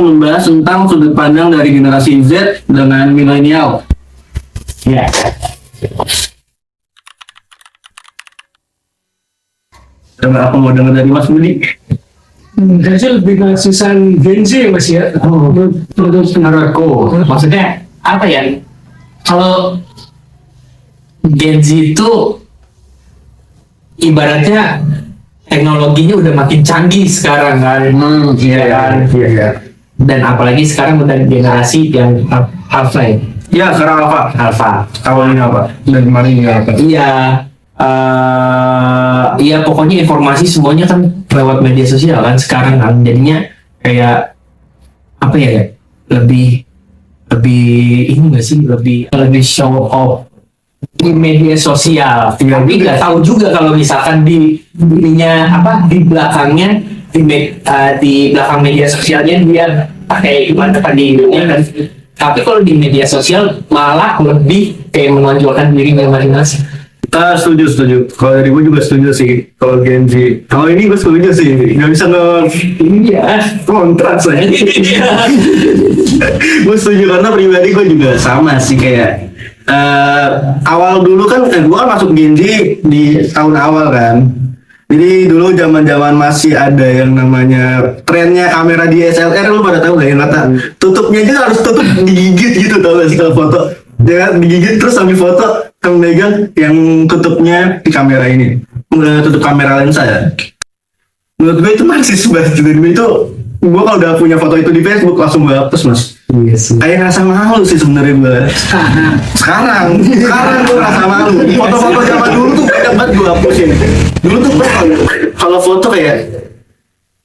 membahas tentang sudut pandang dari generasi Z dengan milenial. Ya. Coba aku mau dengar dari Mas Budi. Jadi lebih ke susahan Gen Z ya Mas ya. Menurutku, maksudnya apa ya? Kalau Gen Z itu ibaratnya teknologinya udah makin canggih sekarang kan. Iya kan? Iya. Dan apalagi sekarang udah generasi yang alpha ya. Ya, sekarang apa? Alpha. Tahun ini apa? Dan kemarin ini apa? Iya. Iya pokoknya informasi semuanya kan lewat media sosial kan sekarang kan, jadinya kayak apa ya, lebih ini nggak sih, lebih show off di media sosial. Tapi nggak tahu juga kalau misalkan di ininya apa, di belakangnya di belakang media sosialnya dia pakai gimana kan di dunia kan. Tapi kalau di media sosial malah lebih kayak menonjolkan dirinya masing-masing. Setuju. Kalau dari gue juga setuju sih. Kalau Gen Z, kalau ini gue setuju sih. Nggak bisa kontrak saya. Gue setuju karena pribadi gue juga sama sih kayak awal dulu kan, gue kan masuk Gen Z di tahun awal kan. Jadi dulu zaman masih ada yang namanya trennya kamera DSLR, lu pada tahu gak yang kata tutupnya aja harus tutup digigit gitu, tau gak sih kalau foto? Ya digigit terus sambil foto kamu megang yang tutupnya di kamera ini, udah tutup kamera lensa ya. Menurut gue itu masih sebatas itu gue kalau udah punya foto itu di Facebook langsung gue hapus mas. Iya sih. Kayak rasa malu sih sebenarnya gue. Sekarang gue rasa malu. Foto-foto zaman dulu tuh banyak banget gue hapusin. Dulu tuh kalau foto kayak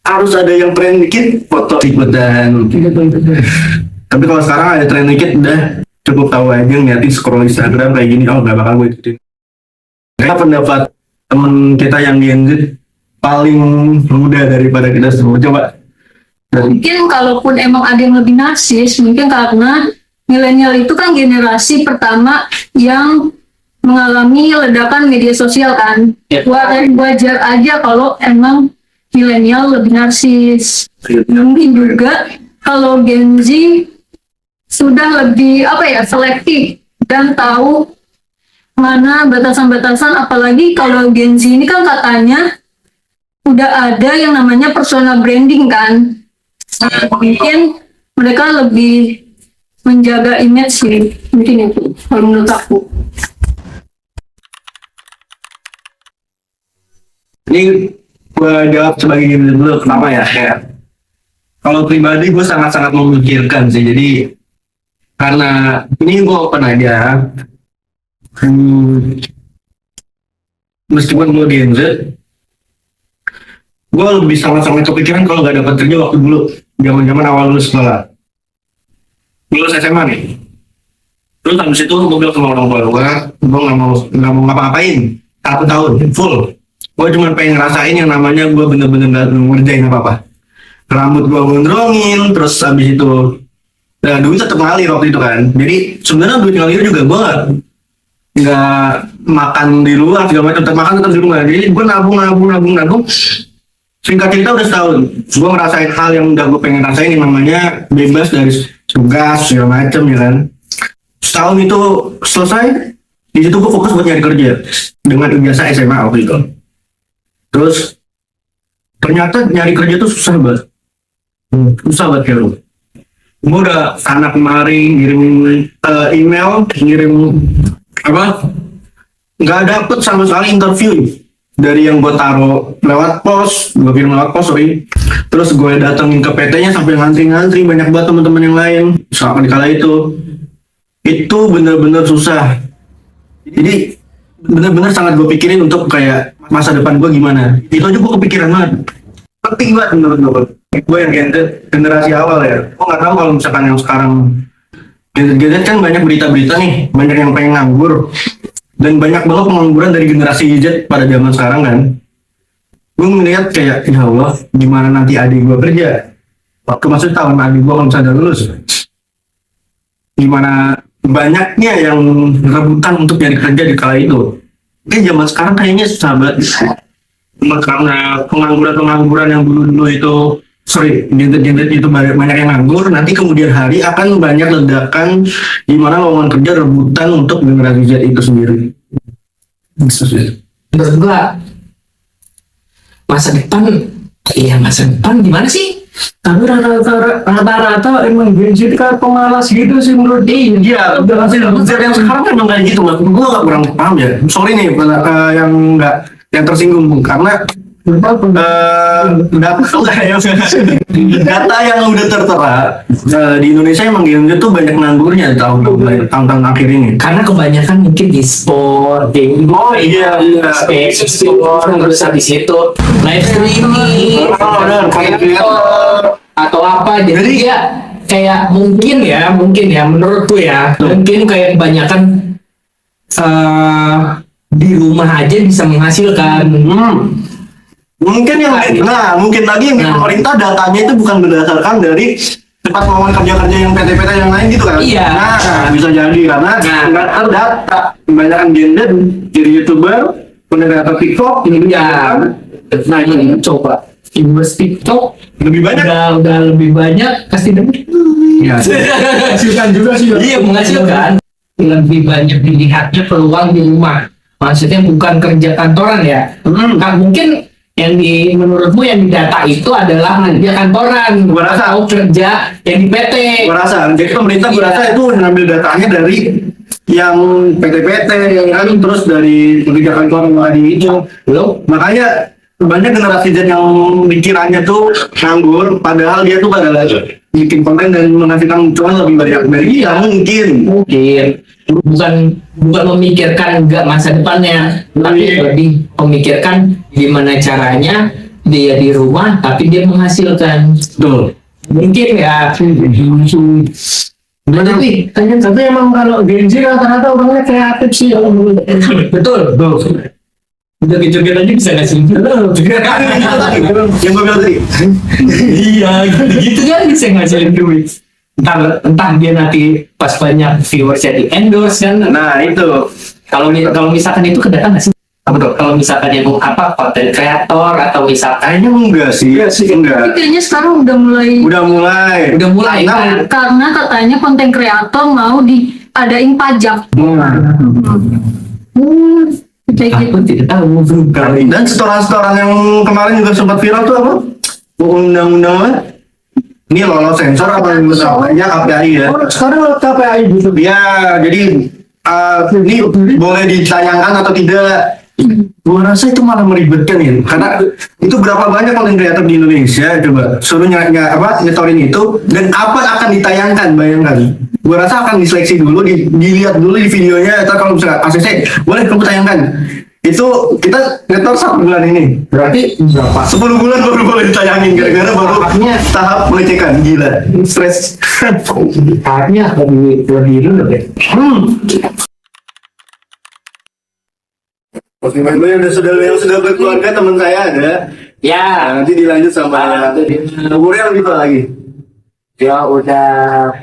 harus ada yang tren dikit foto ikutan. Tapi kalau sekarang ada tren dikit udah cukup tahu aja ngeliatin scroll Instagram kayak gini, oh gak bakal gue ikutin. Kayak pendapat temen kita yang Gen Z paling muda daripada kita semua. Coba. Mungkin kalaupun emang ada yang lebih narsis, mungkin karena milenial itu kan generasi pertama yang mengalami ledakan media sosial kan. Wajar aja kalau emang milenial lebih narsis. Mungkin juga kalau Gen Z sudah lebih selektif dan tahu mana batasan-batasan, apalagi kalau Gen Z ini kan katanya udah ada yang namanya personal branding kan. Mungkin mereka lebih menjaga image sih, mungkin itu kalau menurut aku. Ini gue jawab sebagai diri dulu, kenapa ya? Kayak kalau pribadi gue sangat-sangat memikirkan sih, jadi karena ini gue open aja, meskipun gue Gen Z, gue lebih sangat-sangat kepikiran kalau gak dapat kerja waktu dulu zaman awal lulus sekolah, lulus SMA nih. Terus habis itu gue bilang sama orang tua gue nggak mau ngapa-ngapain 1 tahun full. Gue cuma pengen ngerasain yang namanya gue bener-bener gak ngerjain apa-apa. Rambut gue gondrongin, terus habis itu duit tetap ngalir waktu itu kan. Jadi sebenarnya duit ngalir juga gue nggak makan di luar segala macam, tetap makan tetap di rumah. Jadi gue nabung. Singkat cerita udah setahun, gue ngerasain hal yang udah gue pengen rasain, yang namanya bebas dari tugas segala macam ya kan. Setahun itu selesai, di situ gue fokus buat nyari kerja dengan ijazah SMA waktu itu. Terus ternyata nyari kerja tuh susah banget kayak lu. Gue udah sana kemari ngirim email, ngirim nggak dapet sama sekali interview dari yang gue taruh lewat pos, gue kirim lewat pos, terus gue datengin ke PT-nya sampai ngantri banyak banget teman-teman yang lain. Soalnya di kala itu bener-bener susah. Jadi bener-bener sangat gue pikirin untuk kayak masa depan gue gimana. Itu aja gue kepikiran banget. Penting banget menurut gue yang generasi awal ya. Gue nggak tahu kalau misalkan yang sekarang Gen Z kan banyak berita-berita nih, banyak yang pengen nganggur. Dan banyak banget pengangguran dari generasi Z pada zaman sekarang kan. Gue ngeliat kayak, ya Allah, gimana nanti adik gue kerja? Waktu masuk tahun adik gue kalau misalnya lulus. Gimana banyaknya yang rebutan untuk nyari kerja di kala itu. Tapi zaman sekarang kayaknya susah banget. Karena pengangguran yang dulu itu gender itu banyak yang nganggur, nanti kemudian hari akan banyak ledakan di mana lowongan kerja rebutan untuk generasi Z itu sendiri. Menurut gua masa depan gimana sih? Tapi rata-rata emang Gen Z kan pemalas gitu sih menurut dia. Iya, generasi Z yang sekarang kan memang kayak gitu, mas. Gue nggak kurang paham ya. Sorry nih, yang tersinggung karena data yang udah tertera di Indonesia emang Gen Z tuh banyak nganggurnya tahun-tahun akhir ini. Karena kebanyakan mungkin di sport, game, sport, terus habis itu live streaming, atau apa. Jadi ya kayak mungkin ya menurutku ya mungkin kayak kebanyakan di rumah aja bisa menghasilkan. Mungkin lagi yang di pemerintah datanya itu bukan berdasarkan dari tempat lowongan kerja-kerja yang PT-PT yang lain gitu kan. Iya. Nah, bisa jadi karena nggak terdata. Kebanyakan Gen Z jadi YouTuber, kreator TikTok, Ya. Nah ini coba viewers TikTok lebih banyak. udah lebih banyak pasti demi. Iya. Hasilkan juga sih. Iya menghasilkan. Lebih banyak dilihatnya peluang di rumah. Maksudnya bukan kerja kantoran ya. Nah, mungkin yang menurutmu yang didata itu adalah kerja kantoran. Gua rasa. Atau kerja yang di PT. Gua rasa. Jadi pemerintah gua Iya. rasa itu ngambil datanya dari yang PT-PT kan, terus dari kebijakan kantoran itu. Belum. Makanya banyak generasi Z yang pikirannya tuh nganggur, padahal dia tuh pada bikin konten dan menghasilkan cuan lebih banyak dari dia mungkin. Bukan memikirkan enggak masa depannya, tapi lebih memikirkan gimana caranya dia di rumah tapi dia menghasilkan. Betul. Mungkin ya. Tapi emang kalau Gen Z rata-rata orangnya kreatif sih kalau menurut Betul. Udah joget aja bisa ngasih Yang gue bilang tadi. iya gitu kan bisa ngasilin duit. Entah dia nanti pas banyak viewersnya di endorse kan. Nah itu. Kalau misalkan itu kedatang nggak sih? Apa tuh? Kalau misalkan yang mau apa konten kreator atau misalkan Kayaknya enggak sih. Tapi kayaknya sekarang udah mulai Udah mulai. kan? karena katanya konten kreator mau diadain pajak. Kayak gitu. Aku tidak tahu belum. Dan setoran-setoran yang kemarin juga sempat viral tuh apa? Undang-undang apa? Ini lolos sensor apa yang ya KPI ya? Oh, sekarang lo KPI gitu. Ya, jadi ini boleh ditayangkan atau tidak? Gua rasa itu malah meribetkan ya, karena itu berapa banyak konten kreator di Indonesia coba suruh nyetorin itu dan kapan akan ditayangkan, bayangkan. Gua rasa akan diseleksi dulu, dilihat dulu di videonya, atau kalau misalnya ACC boleh kamu tayangkan. Itu kita nyetor 1 bulan ini. Berarti berapa? 10 bulan baru boleh ditayangin gara-gara baru tahap pengecekan. Gila, stres. Tahapnya lebih dulu deh. Oke, Mas, yang sudah berkeluarga, teman saya ada. Ya. Nah, nanti dilanjut sama umurnya lebih tua lagi. Dia udah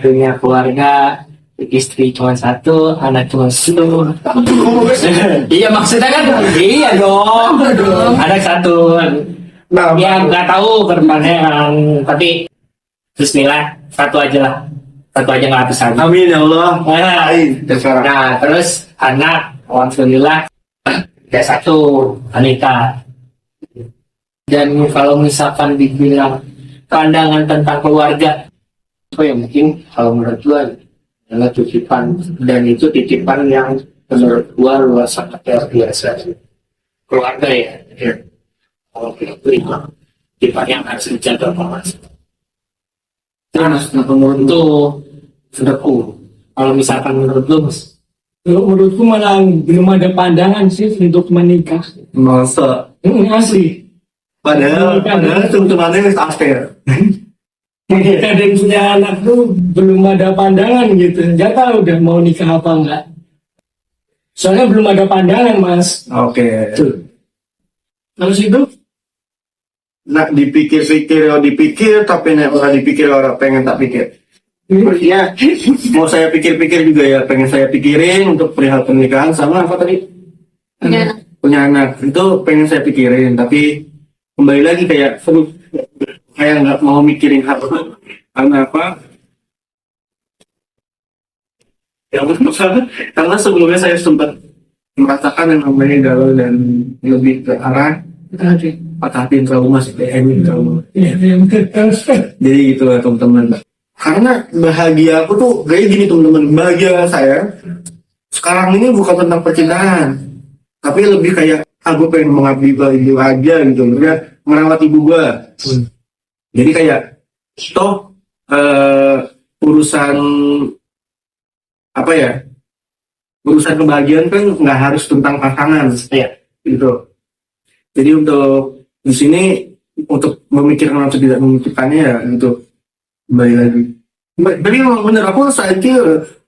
punya keluarga, istri cuma 1, anak cuma 1. Iya maksudnya kan? Iya dong. Anak 1. Nah, Ya nggak tahu ke depannya kan. Tapi Bismillah 1 aja lah. 1 aja nggak besar. amin ya Allah. Nah terus anak, alhamdulillah ya 1 Anita. Dan kalau misalkan dibilang pandangan tentang keluarga, apa ya mungkin kalau menurut gua adalah titipan, dan itu titipan yang menurut gua luas sangat luar biasa. Keluarga ya. Kalau itu titipan yang harus dijaga banget. Terus menurut itu sudah kalau misalkan menurut lu Mas? Kalau menurutku malah belum ada pandangan sih untuk menikah. Masa. Asli. Padahal teman-temannya wis akhir. Kita dan punya anak tuh belum ada pandangan gitu. Nggak tahu udah mau nikah apa enggak. Soalnya belum ada pandangan, Mas. Oke. Terus itu Nak dipikir, tapi nek ora dipikir orang pengen tak pikir. Ya, mau saya pikir-pikir juga ya, pengen saya pikirin untuk perihal pernikahan sama apa tadi? Punya anak. Punya anak itu pengen saya pikirin, tapi kembali lagi kayak kayak nggak mau mikirin hal itu. Karena apa? Ya karena sebelumnya saya sempat merasakan yang namanya galau dan lebih ke arah patah hati trauma sih, trauma. Jadi gitu lah teman-teman. Karena bahagia aku tuh kayak gini teman-teman. Bahagia saya sekarang ini bukan tentang percintaan, tapi lebih kayak aku pengen mengabdi ibu aja gitu, merawat ibu gua. Jadi kayak toh urusan apa ya? Urusan kebahagiaan kan nggak harus tentang pasangan, ya gitu. Jadi untuk di sini untuk memikirkan atau tidak memikirkannya ya gitu. Kembali lagi. Jadi memang bener aku saat itu,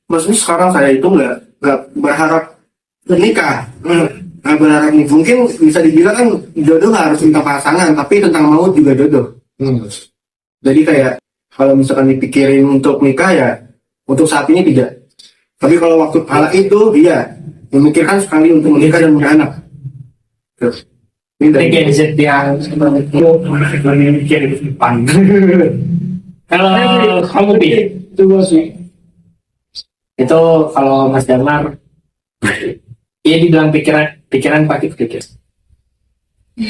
maksudnya sekarang saya itu nggak berharap menikah. Nggak berharap nih. Mungkin bisa dibilang kan jodoh nggak harus tentang pasangan, tapi tentang maut juga jodoh. Jadi kayak kalau misalkan dipikirin untuk nikah ya untuk saat ini tidak. Tapi kalau waktu kala itu iya memikirkan sekali untuk menikah dan punya anak. Terus. Ini dari Gen Z yang mikir di depan. kalau kamu Bi, Coba sih. itu kalau Mas Damar, dia dibilang pikiran pakai pikir.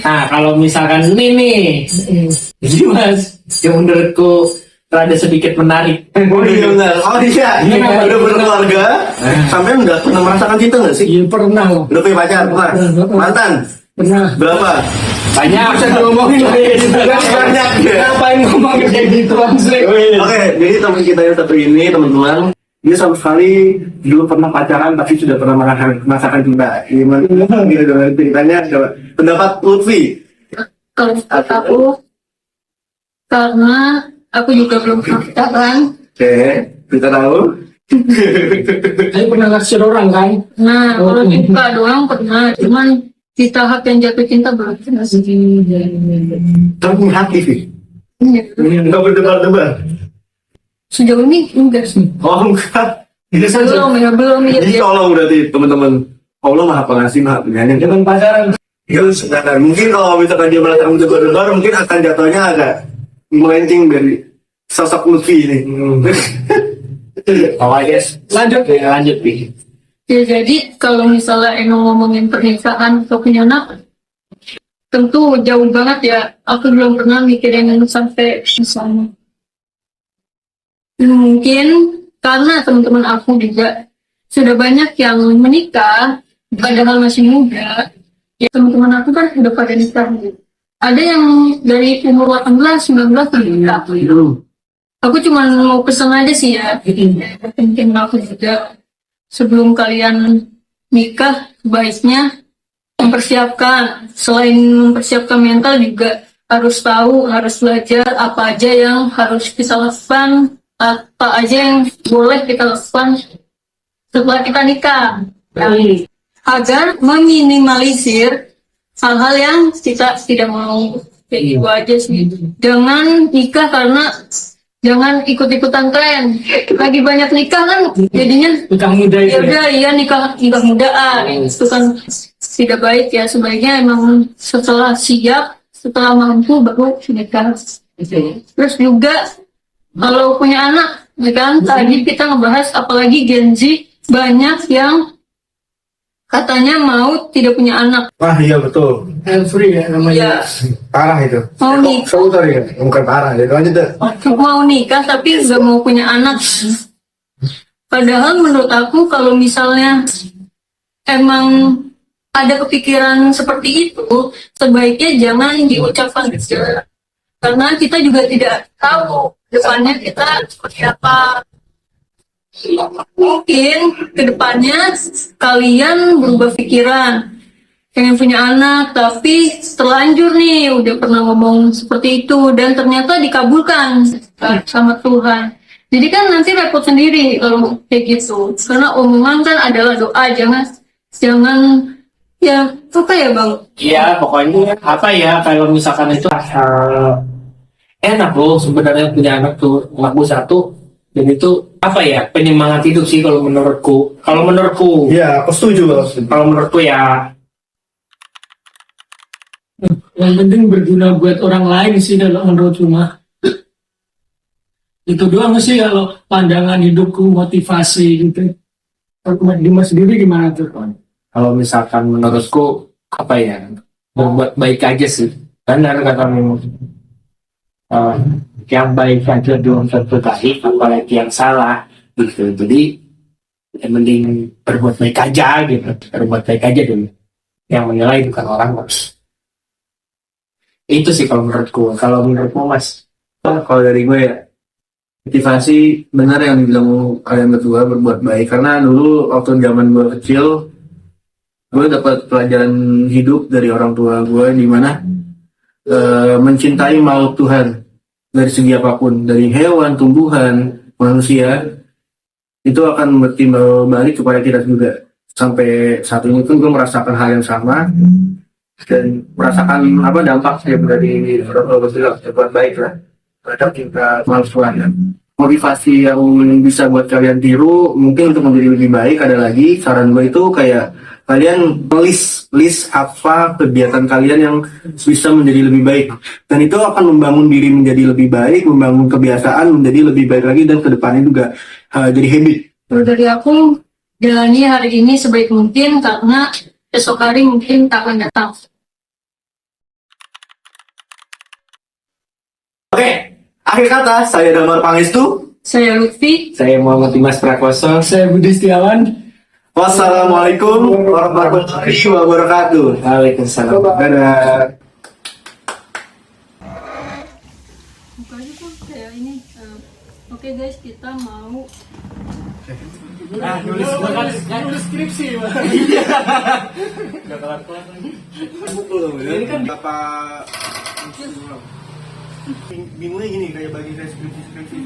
Nah kalau misalkan ini nih, jadi Mas, yang menurutku rada sedikit menarik. Oh iya benar. Oh iya. Udah berkeluarga. Sampai udah pernah merasakan cinta nggak sih? Iya pernah. Udah punya pacar pernah? Mantan? Pernah. Berapa? Banyak. Bisa ngomongin banyak ya. Ngapain ngomongin kayak gitu langsung? Oke, jadi teman kita yang satu ini teman-teman, dia sama sekali belum pernah pacaran tapi sudah pernah merasakan cinta. Gimana? Gimana ceritanya? Coba pendapat Lutfi. Kalau menurut aku, karena aku juga belum pernah pacaran. Oke, kita tahu. Saya pernah naksir orang kan? Nah, kalau suka doang pernah, cuman di tahap yang jatuh cinta belum pernah sih. Kamu punya hati sih. Iya. Enggak berdebar-debar. Sejauh ini enggak sih. Oh enggak. Belum ya. Jadi tolong berarti teman-teman. Allah maha pengasih, maha penyayang. Jangan pacaran. Ya sebentar. Mungkin kalau misalkan dia merasakan berdebar, mungkin akan jatuhnya agak melenceng dari sosok Lutfi ini. Oh guys, lanjut Bi. Ya jadi kalau misalnya emang ngomongin pernikahan atau punya anak, tentu jauh banget ya. Aku belum pernah mikirin sampai sana. Mungkin karena teman-teman aku juga sudah banyak yang menikah, padahal masih muda. Ya teman-teman aku kan udah pada nikah. Ada yang dari umur 18, 19 menikah. Aku cuma mau pesan aja sih ya. Mungkin aku juga sebelum kalian nikah baiknya mempersiapkan. Selain mempersiapkan mental juga harus tahu, harus belajar apa aja yang harus kita lakukan, apa aja yang boleh kita lakukan setelah kita nikah. Agar meminimalisir hal-hal yang kita tidak mau. Kayak gitu aja sih. Jangan nikah karena jangan ikut-ikutan tren. Lagi banyak nikah kan jadinya Nikah muda itu. ya udah iya nikah muda itu kan tidak baik ya. Sebaiknya emang setelah siap, setelah mampu baru nikah. Terus juga kalau punya anak, ya kan tadi kita ngebahas apalagi Gen Z banyak yang katanya mau tidak punya anak. Wah iya betul. Free ya namanya. Ya Parah itu. mau nikah, Sorry ya, bukan parah. Jadi lanjut deh. mau nikah tapi nggak mau punya anak. Padahal menurut aku kalau misalnya emang ada kepikiran seperti itu, sebaiknya jangan diucapkan juga. Karena kita juga tidak tahu depannya kita seperti apa. Mungkin kedepannya kalian berubah pikiran, pengen punya anak, tapi terlanjur nih udah pernah ngomong seperti itu dan ternyata dikabulkan sama Tuhan. Jadi kan nanti repot sendiri kalau kayak gitu. Karena omongan kan adalah doa, jangan ya apa ya bang? Iya pokoknya apa ya kalau misalkan itu enak loh sebenarnya punya anak tuh, anakku satu. Dan itu apa ya penyemangat hidup sih kalau menurutku. Iya, aku setuju. Kalau menurutku ya Yang penting berguna buat orang lain sih kalau menurutku mah. Itu doang sih kalau pandangan hidupku, motivasi gitu. Kalau Dimas sendiri gimana tuh? Kalau misalkan menurutku apa ya, berbuat baik aja sih. Benar kata memang yang baik aja belum tentu baik, apalagi yang salah gitu. Jadi yang mending berbuat baik aja gitu, berbuat baik aja dulu. Yang menilai bukan orang, Mas. Itu sih kalau menurutku. Kalau menurutmu, Mas? Kalau dari gue ya, motivasi benar yang dibilang kalian berdua berbuat baik, karena dulu waktu zaman gue kecil gue dapat pelajaran hidup dari orang tua gue di mana mencintai makhluk Tuhan dari segi apapun, dari hewan, tumbuhan, manusia, itu akan bertimbal balik kepada kita juga. Sampai saat ini pun gue merasakan hal yang sama dan merasakan dampak dari orang tua gue juga berbuat baik lah terhadap kita makhluk Tuhan ya. Motivasi yang bisa buat kalian tiru mungkin untuk menjadi lebih baik ada lagi, saran gue itu kayak kalian list apa kegiatan kalian yang bisa menjadi lebih baik, dan itu akan membangun diri menjadi lebih baik, membangun kebiasaan menjadi lebih baik lagi, dan kedepannya juga jadi habit. Kalau dari aku, jalani hari ini sebaik mungkin karena besok hari mungkin tak akan datang. Oke, akhir kata saya Damar Pangestu. Saya Lutfi. Saya Muhammad Dimas Prakoso. Saya Budi Setiawan. Wassalamualaikum warahmatullahi wabarakatuh. Waalaikumsalam. Dadah. Buka aja tuh kayak ini. Oke guys, kita mau Nulis skripsi. Ini kan apa bingungnya gini kayak bagi skripsi